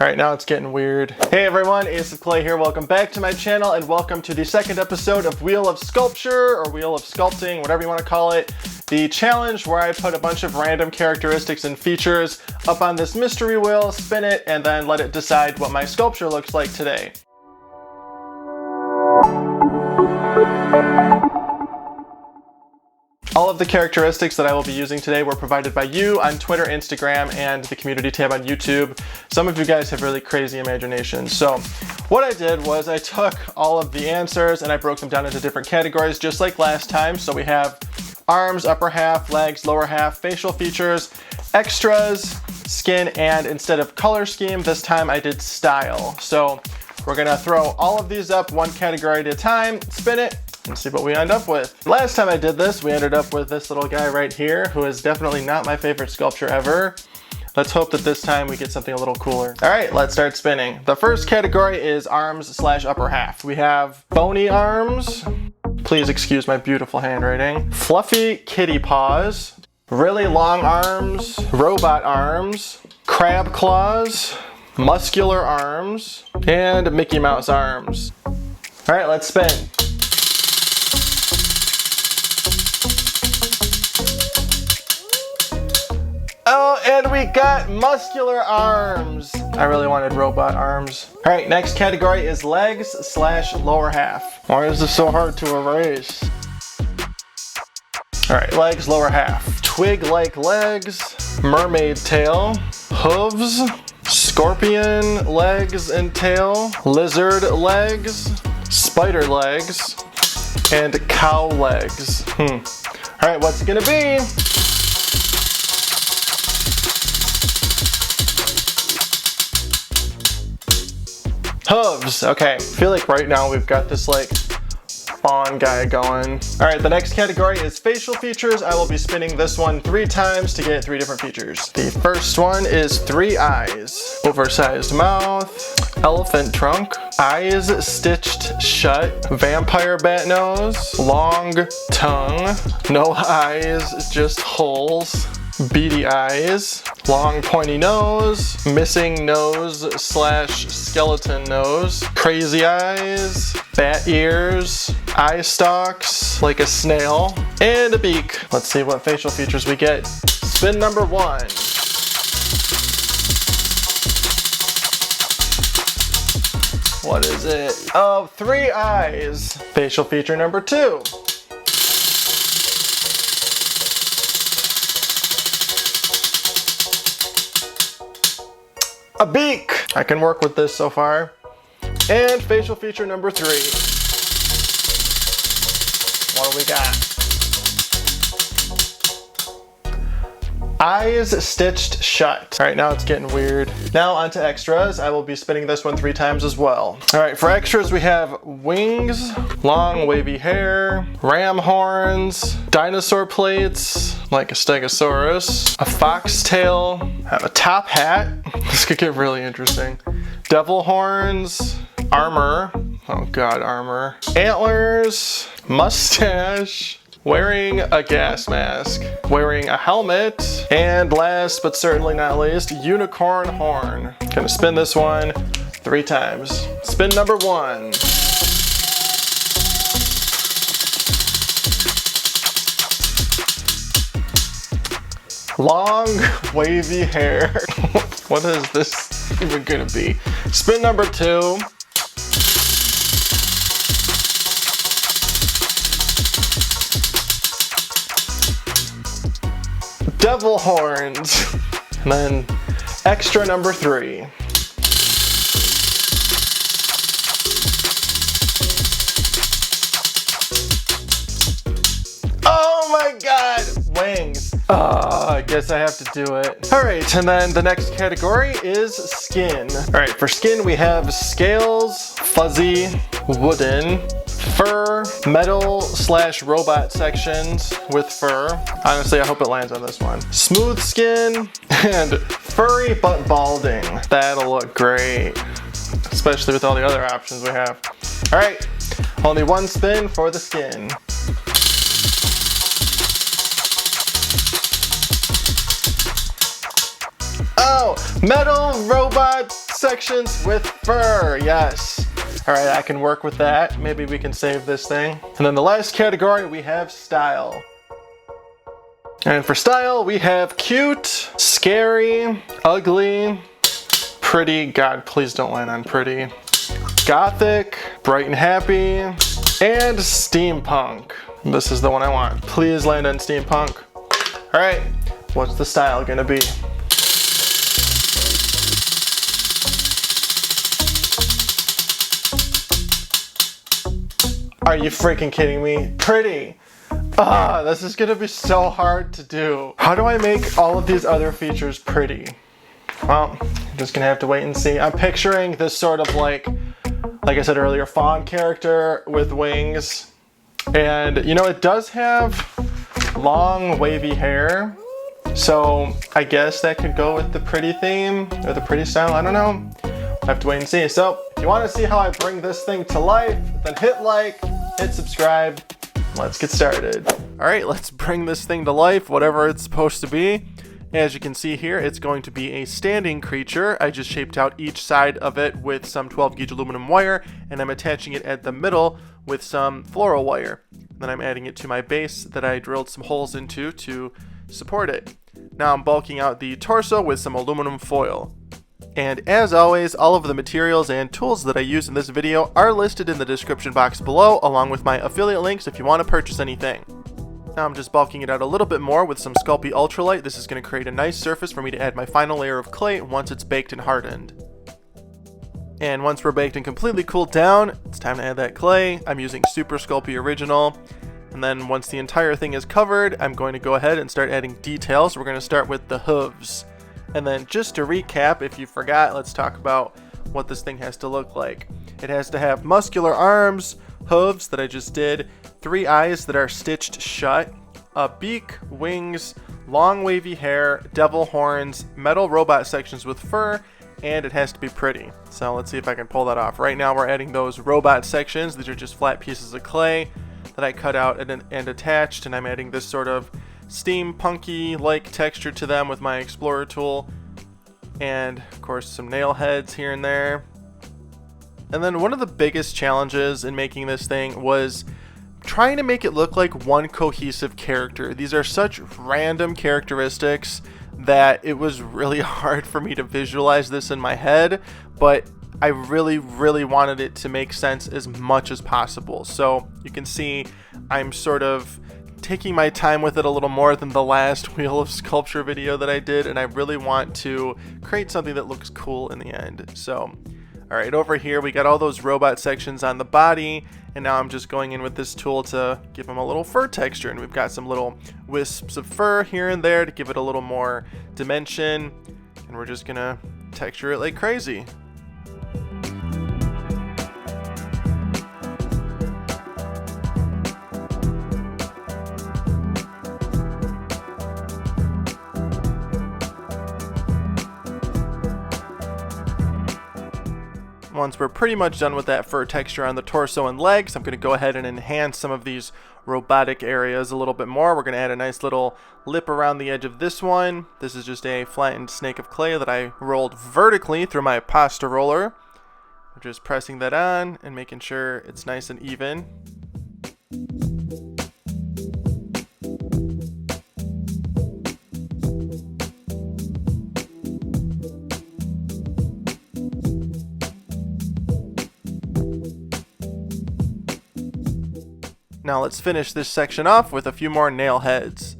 Alright, now it's getting weird. Hey everyone, Ace of Clay here. Welcome back to my channel and welcome to the second episode of Wheel of Sculpture, or Wheel of Sculpting, whatever you want to call it. The challenge where I put a bunch of random characteristics and features up on this mystery wheel, spin it, and then let it decide what my sculpture looks like today. All of the characteristics that I will be using today were provided by you on Twitter, Instagram, and the community tab on YouTube. Some of you guys have really crazy imaginations. So what I did was I took all of the answers and I broke them down into different categories just like last time. So we have arms, upper half, legs, lower half, facial features, extras, skin, and instead of color scheme, this time I did style. So we're gonna throw all of these up one category at a time, spin it, and see what we end up with. Last time I did this, we ended up with this little guy right here, who is definitely not my favorite sculpture ever. Let's hope that this time we get something a little cooler. All right, let's start spinning. The first category is arms / upper half. We have bony arms. Please excuse my beautiful handwriting. Fluffy kitty paws. Really long arms. Robot arms. Crab claws. Muscular arms. And Mickey Mouse arms. All right, let's spin. Oh, and we got muscular arms. I really wanted robot arms. All right, next category is legs / lower half. Why is this so hard to erase? All right, legs, lower half. Twig-like legs, mermaid tail, hooves, scorpion legs and tail, lizard legs, spider legs, and cow legs. All right, what's it gonna be? Hooves. Okay, I feel like right now we've got this like fawn guy going. All right, the next category is facial features. I will be spinning this one 3 times to get 3 different features. The first one is 3 eyes, oversized mouth, elephant trunk, eyes stitched shut, vampire bat nose, long tongue, no eyes, just holes, beady eyes, long pointy nose, missing nose / skeleton nose, crazy eyes, bat ears, eye stalks like a snail, and a beak. Let's see what facial features we get. Spin number 1. What is it? Oh, 3 eyes. Facial feature number 2. A beak! I can work with this so far. And facial feature number 3. What do we got? Eyes stitched shut. All right, now it's getting weird. Now onto extras. I will be spinning this one 3 times as well. All right, for extras we have wings, long wavy hair, ram horns, dinosaur plates, like a stegosaurus, a foxtail, have a top hat. This could get really interesting. Devil horns, armor, oh god, armor, antlers, mustache, wearing a gas mask, wearing a helmet, and last but certainly not least, unicorn horn. Gonna spin this one 3 times. Spin number 1. Long wavy hair. What is this even gonna be? Spin number 2. Devil horns. And then extra number 3. Oh my god! Wings. I guess I have to do it. All right, and then the next category is skin. All right, for skin we have scales, fuzzy, wooden, fur, metal / robot sections with fur. Honestly, I hope it lands on this one. Smooth skin and furry but balding. That'll look great, especially with all the other options we have. All right, only 1 spin for the skin. Oh, metal robot sections with fur, yes. All right, I can work with that. Maybe we can save this thing. And then the last category, we have style. And for style, we have cute, scary, ugly, pretty, God, please don't land on pretty, gothic, bright and happy, and steampunk. This is the one I want. Please land on steampunk. All right, what's the style gonna be? Are you freaking kidding me? Pretty. This is gonna be so hard to do. How do I make all of these other features pretty? Well, I'm just gonna have to wait and see. I'm picturing this sort of like I said earlier, fawn character with wings. And you know, it does have long wavy hair. So I guess that could go with the pretty theme or the pretty style, I don't know. I have to wait and see. So if you wanna see how I bring this thing to life, then hit like, hit subscribe. Let's get started. All right, let's bring this thing to life, whatever it's supposed to be. As you can see here, it's going to be a standing creature. I just shaped out each side of it with some 12 gauge aluminum wire, and I'm attaching it at the middle with some floral wire. Then I'm adding it to my base that I drilled some holes into to support it. Now I'm bulking out the torso with some aluminum foil. And as always, all of the materials and tools that I use in this video are listed in the description box below, along with my affiliate links if you want to purchase anything. Now I'm just bulking it out a little bit more with some Sculpey Ultralight. This is going to create a nice surface for me to add my final layer of clay once it's baked and hardened. And once we're baked and completely cooled down, it's time to add that clay. I'm using Super Sculpey Original. And then once the entire thing is covered, I'm going to go ahead and start adding details. We're going to start with the hooves. And then just to recap, if you forgot, let's talk about what this thing has to look like. It has to have muscular arms, hooves that I just did, 3 eyes that are stitched shut, a beak, wings, long wavy hair, devil horns, metal robot sections with fur, and it has to be pretty. So let's see if I can pull that off. Right now we're adding those robot sections. These are just flat pieces of clay that I cut out and attached, and I'm adding this sort of steampunky-like texture to them with my Explorer tool, and of course some nail heads here and there. And then one of the biggest challenges in making this thing was trying to make it look like one cohesive character. These are such random characteristics that it was really hard for me to visualize this in my head, but I really wanted it to make sense as much as possible. So you can see I'm sort of taking my time with it a little more than the last Wheel of Sculpture video that I did, and I really want to create something that looks cool in the end. So all right, over here we got all those robot sections on the body, and now I'm just going in with this tool to give them a little fur texture, and we've got some little wisps of fur here and there to give it a little more dimension, and we're just gonna texture it like crazy. Once we're pretty much done with that fur texture on the torso and legs, I'm going to go ahead and enhance some of these robotic areas a little bit more. We're going to add a nice little lip around the edge of this one. This is just a flattened snake of clay that I rolled vertically through my pasta roller. I'm just pressing that on and making sure it's nice and even. Now let's finish this section off with a few more nail heads.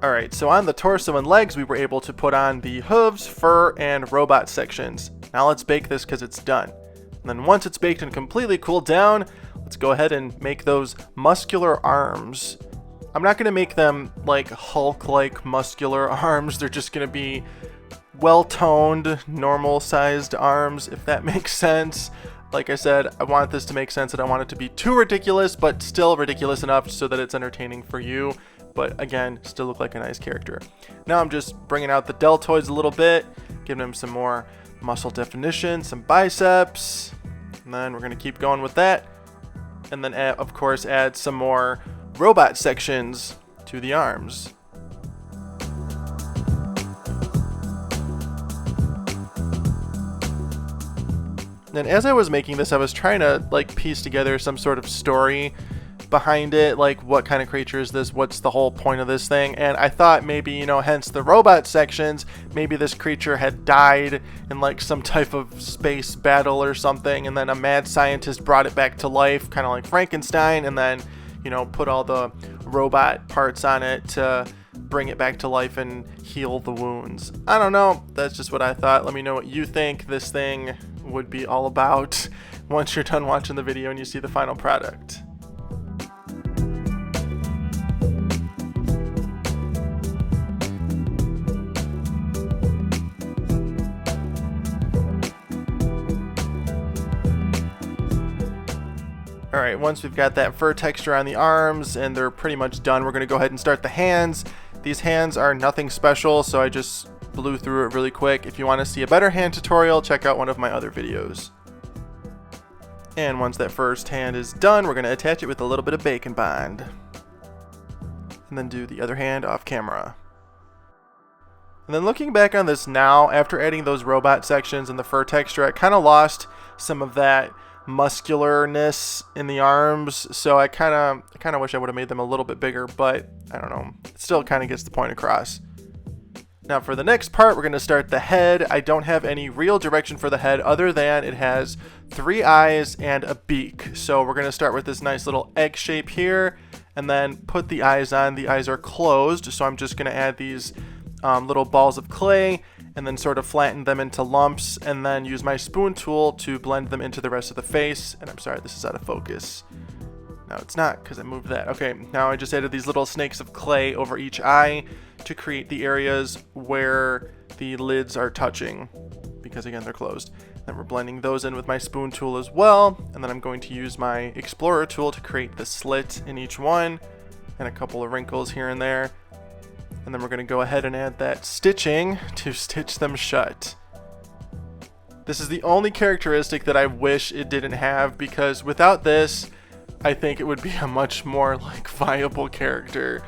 Alright, so on the torso and legs we were able to put on the hooves, fur, and robot sections. Now let's bake this because it's done. And then once it's baked and completely cooled down, let's go ahead and make those muscular arms. I'm not going to make them like Hulk-like muscular arms, they're just going to be well-toned, normal-sized arms, if that makes sense. Like I said, I want this to make sense. I don't want it to be too ridiculous, but still ridiculous enough so that it's entertaining for you. But again, still look like a nice character. Now I'm just bringing out the deltoids a little bit, giving them some more muscle definition, some biceps, and then we're going to keep going with that. And then, of course, add some more robot sections to the arms. And as I was making this, I was trying to like piece together some sort of story behind it, like what kind of creature is this, what's the whole point of this thing. And I thought maybe, you know, hence the robot sections, maybe this creature had died in like some type of space battle or something, and then a mad scientist brought it back to life, kind of like Frankenstein, and then, you know, put all the robot parts on it to bring it back to life and heal the wounds. I don't know, that's just what I thought. Let me know what you think this thing would be all about once you're done watching the video and you see the final product. Alright, once we've got that fur texture on the arms and they're pretty much done, we're going to go ahead and start the hands. These hands are nothing special, so I just blew through it really quick. If you want to see a better hand tutorial, check out one of my other videos. And once that first hand is done, we're going to attach it with a little bit of bacon bond. And then do the other hand off camera. And then looking back on this now, after adding those robot sections and the fur texture, I kind of lost some of that muscularness in the arms, so I kind of wish I would have made them a little bit bigger, but I don't know, it still kind of gets the point across. Now for the next part, we're going to start the head. I don't have any real direction for the head other than it has 3 eyes and a beak. So we're going to start with this nice little egg shape here and then put the eyes on. The eyes are closed, so I'm just going to add these little balls of clay and then sort of flatten them into lumps and then use my spoon tool to blend them into the rest of the face. And I'm sorry, this is out of focus. No, it's not because I moved that. Okay, now I just added these little snakes of clay over each eye to create the areas where the lids are touching because again, they're closed. Then we're blending those in with my spoon tool as well. And then I'm going to use my explorer tool to create the slit in each one and a couple of wrinkles here and there. And then we're going to go ahead and add that stitching to stitch them shut. This is the only characteristic that I wish it didn't have, because without this, I think it would be a much more like viable character.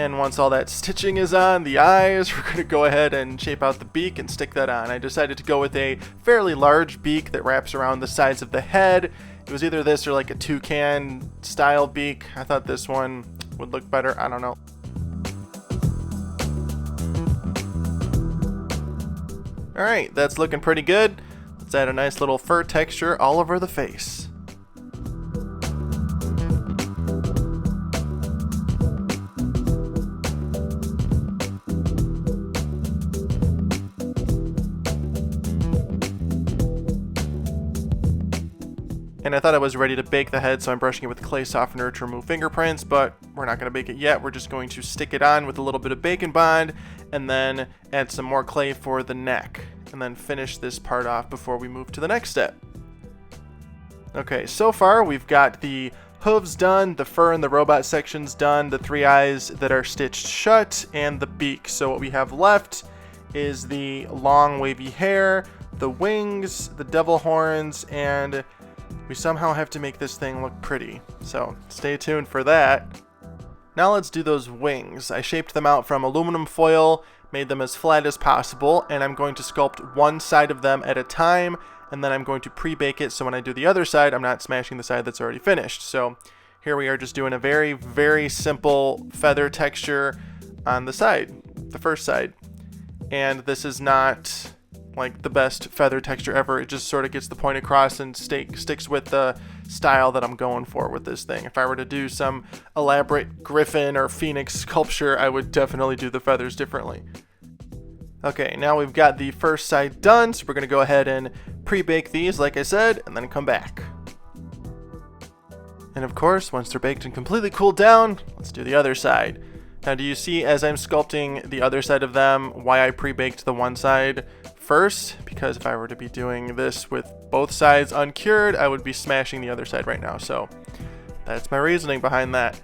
And once all that stitching is on the eyes, we're going to go ahead and shape out the beak and stick that on. I decided to go with a fairly large beak that wraps around the sides of the head. It was either this or like a toucan style beak. I thought this one would look better. I don't know. Alright, that's looking pretty good. Let's add a nice little fur texture all over the face. And I thought I was ready to bake the head, so I'm brushing it with clay softener to remove fingerprints, but we're not going to bake it yet. We're just going to stick it on with a little bit of bacon bond and then add some more clay for the neck and then finish this part off before we move to the next step. Okay, so far we've got the hooves done, the fur and the robot sections done, the 3 eyes that are stitched shut, and the beak. So what we have left is the long wavy hair, the wings, the devil horns, and we somehow have to make this thing look pretty, so stay tuned for that. Now let's do those wings. I shaped them out from aluminum foil, made them as flat as possible, and I'm going to sculpt one side of them at a time, and then I'm going to pre-bake it so when I do the other side, I'm not smashing the side that's already finished. So here we are just doing a very, very simple feather texture on the side, the first side. And this is not like the best feather texture ever. It just sort of gets the point across and sticks with the style that I'm going for with this thing. If I were to do some elaborate griffin or phoenix sculpture, I would definitely do the feathers differently. Okay, now we've got the first side done, so we're going to go ahead and pre-bake these like I said, and then come back. And of course, once they're baked and completely cooled down, let's do the other side. Now, do you see as I'm sculpting the other side of them why I pre-baked the one side first? Because if I were to be doing this with both sides uncured, I would be smashing the other side right now. So that's my reasoning behind that.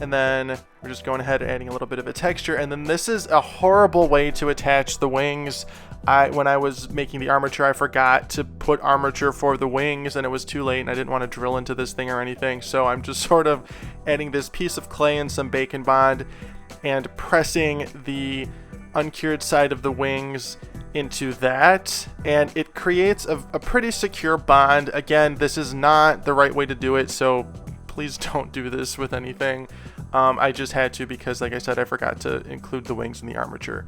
And then we're just going ahead and adding a little bit of a texture. And then this is a horrible way to attach the wings. When I was making the armature, I forgot to put armature for the wings, and it was too late, and I didn't want to drill into this thing or anything. So I'm just sort of adding this piece of clay and some bacon bond and pressing the uncured side of the wings into that, and it creates a pretty secure bond. Again, this is not the right way to do it, so please don't do this with anything. I just had to because, like I said, I forgot to include the wings in the armature.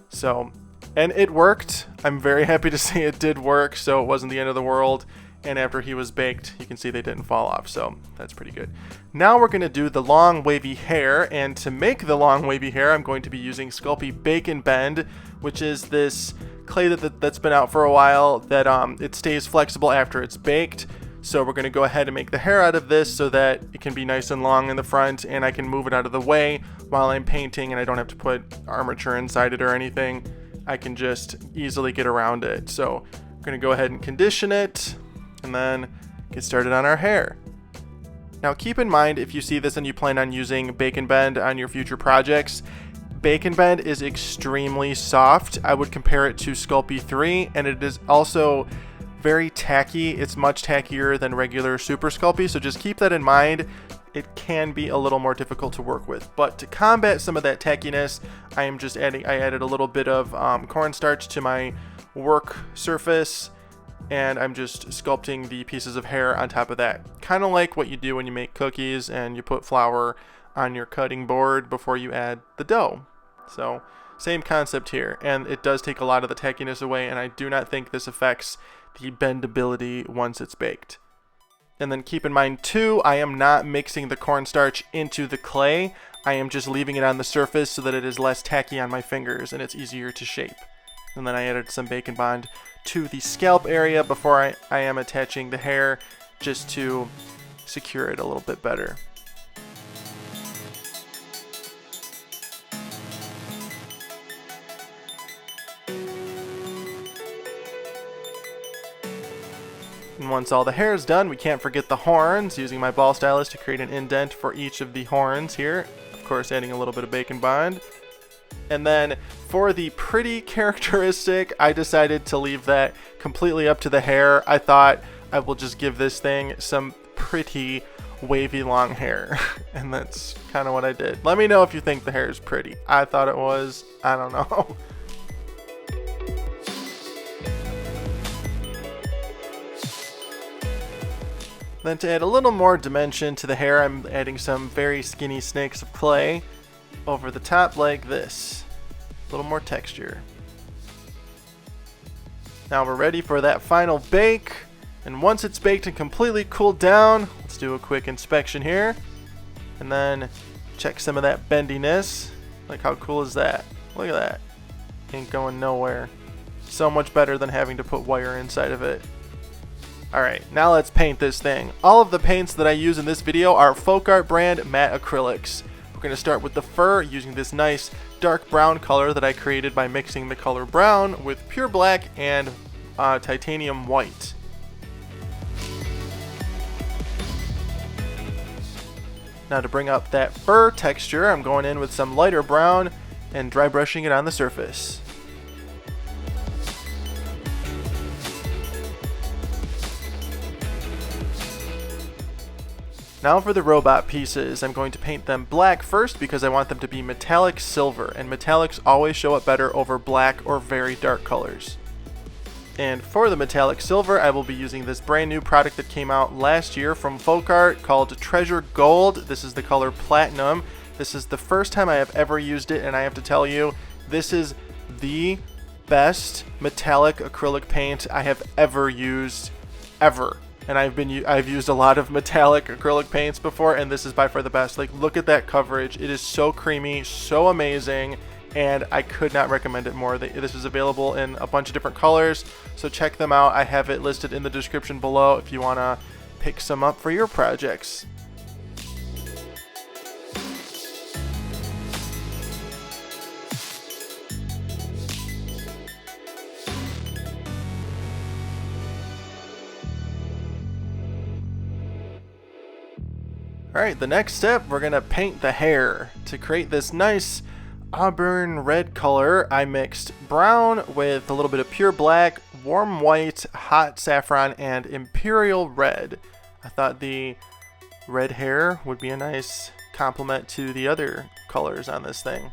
So, and it worked. I'm very happy to say it did work, so it wasn't the end of the world. And after he was baked, you can see they didn't fall off, so that's pretty good. Now we're going to do the long wavy hair, and to make the long wavy hair, I'm going to be using Sculpey Bake and Bend, which is this clay that's been out for a while that it stays flexible after it's baked. So we're going to go ahead and make the hair out of this so that it can be nice and long in the front, and I can move it out of the way while I'm painting, and I don't have to put armature inside it or anything. I can just easily get around it. So we're going to go ahead and condition it and then get started on our hair. Now keep in mind, if you see this and you plan on using Bake and Bend on your future projects, Bake and Bend is extremely soft. I would compare it to Sculpey 3, and it is also very tacky. It's much tackier than regular Super Sculpey, so just keep that in mind. It can be a little more difficult to work with, but to combat some of that tackiness, I added a little bit of cornstarch to my work surface, and I'm just sculpting the pieces of hair on top of that. Kind of like what you do when you make cookies and you put flour on your cutting board before you add the dough. So same concept here, and it does take a lot of the tackiness away, and I do not think this affects the bendability once it's baked. And then keep in mind too, I am not mixing the cornstarch into the clay. I am just leaving it on the surface so that it is less tacky on my fingers and it's easier to shape. And then I added some bacon bond to the scalp area before I am attaching the hair, just to secure it a little bit better. And once all the hair is done, we can't forget the horns, using my ball stylus to create an indent for each of the horns here. Of course, adding a little bit of bacon bond. And then for the pretty characteristic, I decided to leave that completely up to the hair. I thought I will just give this thing some pretty wavy long hair. And that's kind of what I did. Let me know if you think the hair is pretty. I thought it was. I don't know. Then to add a little more dimension to the hair, I'm adding some very skinny snakes of clay over the top like this. A little more texture. Now we're ready for that final bake. And once it's baked and completely cooled down, let's do a quick inspection here. And then check some of that bendiness. Like, how cool is that? Look at that. Ain't going nowhere. So much better than having to put wire inside of it. Alright, now let's paint this thing. All of the paints that I use in this video are Folk Art brand matte acrylics. We're going to start with the fur using this nice dark brown color that I created by mixing the color brown with pure black and titanium white. Now to bring up that fur texture, I'm going in with some lighter brown and dry brushing it on the surface. Now for the robot pieces, I'm going to paint them black first because I want them to be metallic silver, and metallics always show up better over black or very dark colors. And for the metallic silver, I will be using this brand new product that came out last year from Folk Art called Treasure Gold. This is the color Platinum. This is the first time I have ever used it, and I have to tell you, this is the best metallic acrylic paint I have ever used, ever. And I've used a lot of metallic acrylic paints before, and this is by far the best. Like, look at that coverage. It is so creamy, so amazing, and I could not recommend it more. This is available in a bunch of different colors, so check them out. I have it listed in the description below if you want to pick some up for your projects. Alright, the next step, we're gonna paint the hair. To create this nice auburn red color, I mixed brown with a little bit of pure black, warm white, hot saffron, and imperial red. I thought the red hair would be a nice complement to the other colors on this thing.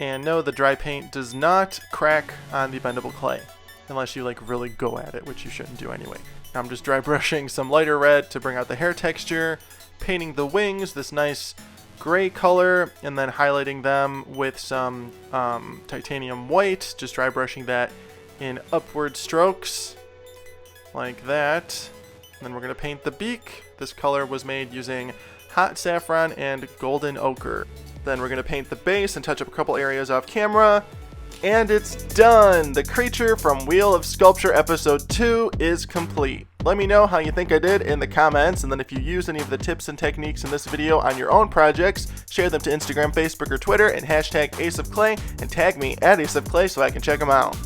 And no, the dry paint does not crack on the bendable clay, unless you like really go at it, which you shouldn't do anyway. Now I'm just dry brushing some lighter red to bring out the hair texture, painting the wings this nice gray color, and then highlighting them with some titanium white, just dry brushing that in upward strokes, like that. And then we're going to paint the beak. This color was made using hot saffron and golden ochre. Then we're going to paint the base and touch up a couple areas off camera. And it's done! The creature from Wheel of Sculpture episode 2 is complete. Let me know how you think I did in the comments, and then if you use any of the tips and techniques in this video on your own projects, share them to Instagram, Facebook, or Twitter, and hashtag AceOfClay, and tag me at AceOfClay so I can check them out.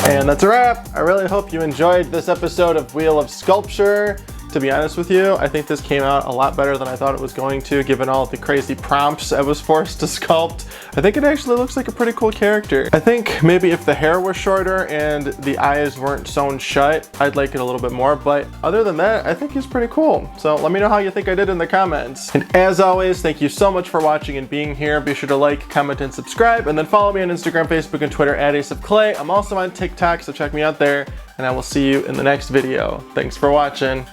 And that's a wrap. I really hope you enjoyed this episode of Wheel of Sculpture. To be honest with you, I think this came out a lot better than I thought it was going to, given all the crazy prompts I was forced to sculpt. I think it actually looks like a pretty cool character. I think maybe if the hair was shorter and the eyes weren't sewn shut, I'd like it a little bit more, but other than that, I think he's pretty cool. So let me know how you think I did in the comments. And as always, thank you so much for watching and being here. Be sure to like, comment, and subscribe, and then follow me on Instagram, Facebook, and Twitter at AceOfClay. I'm also on TikTok, so check me out there, and I will see you in the next video. Thanks for watching.